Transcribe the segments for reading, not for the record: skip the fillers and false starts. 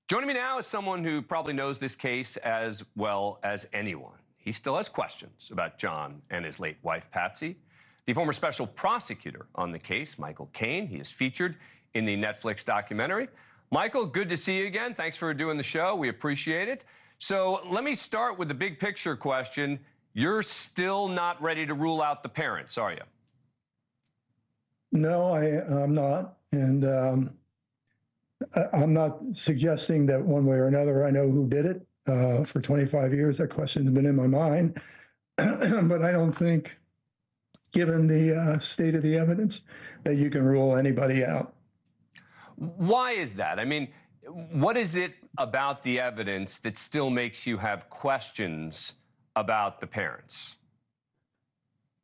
Joining me now is someone who probably knows this case as well as anyone. He still has questions about John and his late wife, Patsy. The former special prosecutor on the case, Michael Kane, he is featured in the Netflix documentary. Michael, good to see you again. Thanks for doing the show. We appreciate it. So let me start with the big picture question. You're still not ready to rule out the parents, are you? No, I'm not. And I'm not suggesting that one way or another I know who did it. For 25 years, that question's been in my mind. But I don't think, given the state of the evidence, that you can rule anybody out. Why is that? I mean, what is it about the evidence that still makes you have questions about the parents?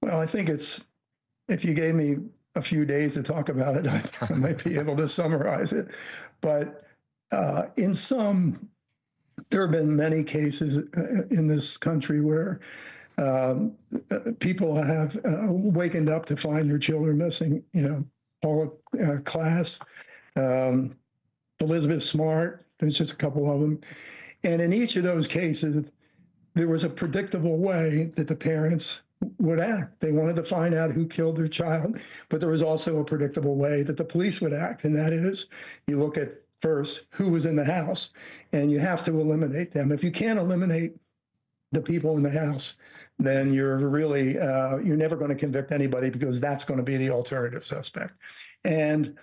Well, I think if you gave me a few days to talk about it, I might be able to summarize it. But there have been many cases in this country where people have wakened up to find their children missing. Paula Class, Elizabeth Smart, there's just a couple of them. And in each of those cases, there was a predictable way that the parents would act. They wanted to find out who killed their child, but there was also a predictable way that the police would act. And that is, you look at first who was in the house, and you have to eliminate them. If you can't eliminate the people in the house, then you're really, you're never going to convict anybody, because that's going to be the alternative suspect. And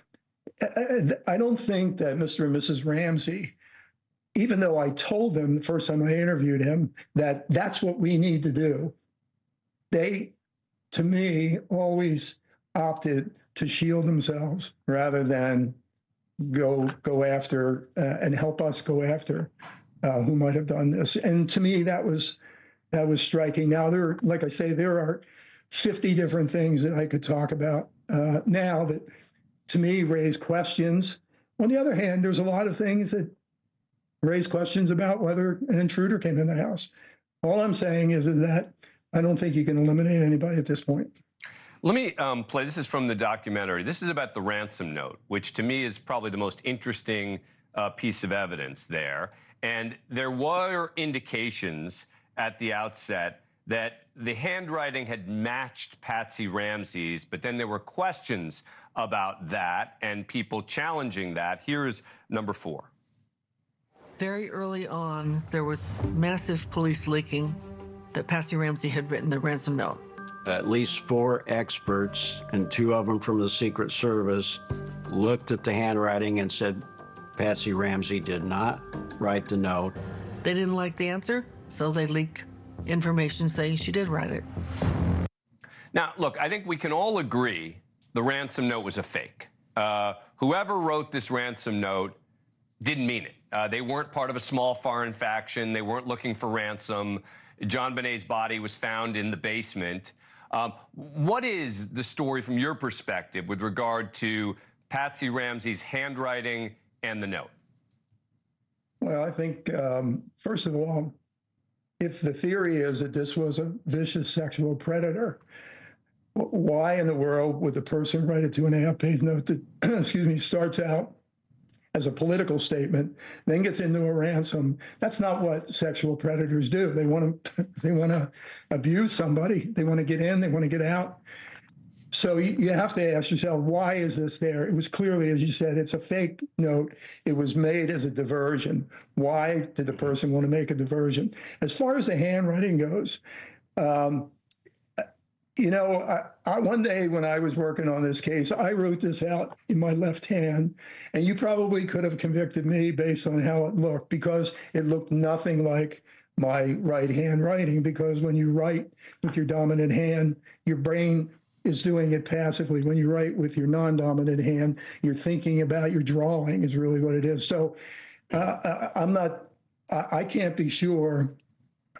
I don't think that Mr. and Mrs. Ramsey, even though I told them the first time I interviewed him that that's what we need to do, they, to me, always opted to shield themselves rather than go after and help us go after who might have done this. And to me, that was striking. Now, like I say, there are 50 different things that I could talk about now that, to me, raise questions. On the other hand, there's a lot of things that raise questions about whether an intruder came in the house. All I'm saying is that I don't think you can eliminate anybody at this point. Let me play. This is from the documentary. This is about the ransom note, which to me is probably the most interesting piece of evidence there. And there were indications at the outset that the handwriting had matched Patsy Ramsey's, but then there were questions about that and people challenging that. Here's number 4. Very early on, there was massive police leaking that Patsy Ramsey had written the ransom note. At least 4 experts, and 2 of them from the Secret Service, looked at the handwriting and said Patsy Ramsey did not write the note. They didn't like the answer, so they leaked information saying she did write it. Now, look, I think we can all agree the ransom note was a fake. Whoever wrote this ransom note didn't mean it. They weren't part of a small foreign faction. They weren't looking for ransom. JonBenét's body was found in the basement. What is the story from your perspective with regard to Patsy Ramsey's handwriting and the note? Well, I think, first of all, if the theory is that this was a vicious sexual predator, why in the world would the person write a 2.5-page note that, excuse me, starts out as a political statement, then gets into a ransom? That's not what sexual predators do. They want to abuse somebody. They want to get in. They want to get out. So you have to ask yourself, why is this there? It was clearly, as you said, it's a fake note. It was made as a diversion. Why did the person want to make a diversion? As far as the handwriting goes, one day when I was working on this case, I wrote this out in my left hand, and you probably could have convicted me based on how it looked, because it looked nothing like my right hand writing, because when you write with your dominant hand, your brain is doing it passively. When you write with your non-dominant hand, you're thinking about your drawing is really what it is. So I can't be sure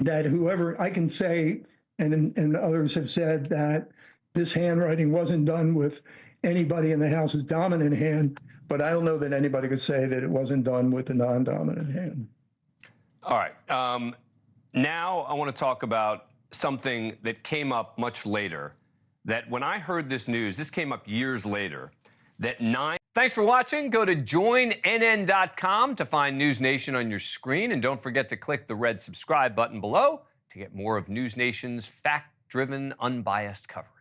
that whoever, I can say, and others have said that this handwriting wasn't done with anybody in the house's dominant hand, but I don't know that anybody could say that it wasn't done with the non-dominant hand. All right. Now I want to talk about something that came up much later, that when I heard this news, this came up years later, that 9 Thanks for watching. Go to joinnn.com to find NewsNation on your screen. And don't forget to click the red subscribe button below to get more of NewsNation's fact-driven, unbiased coverage.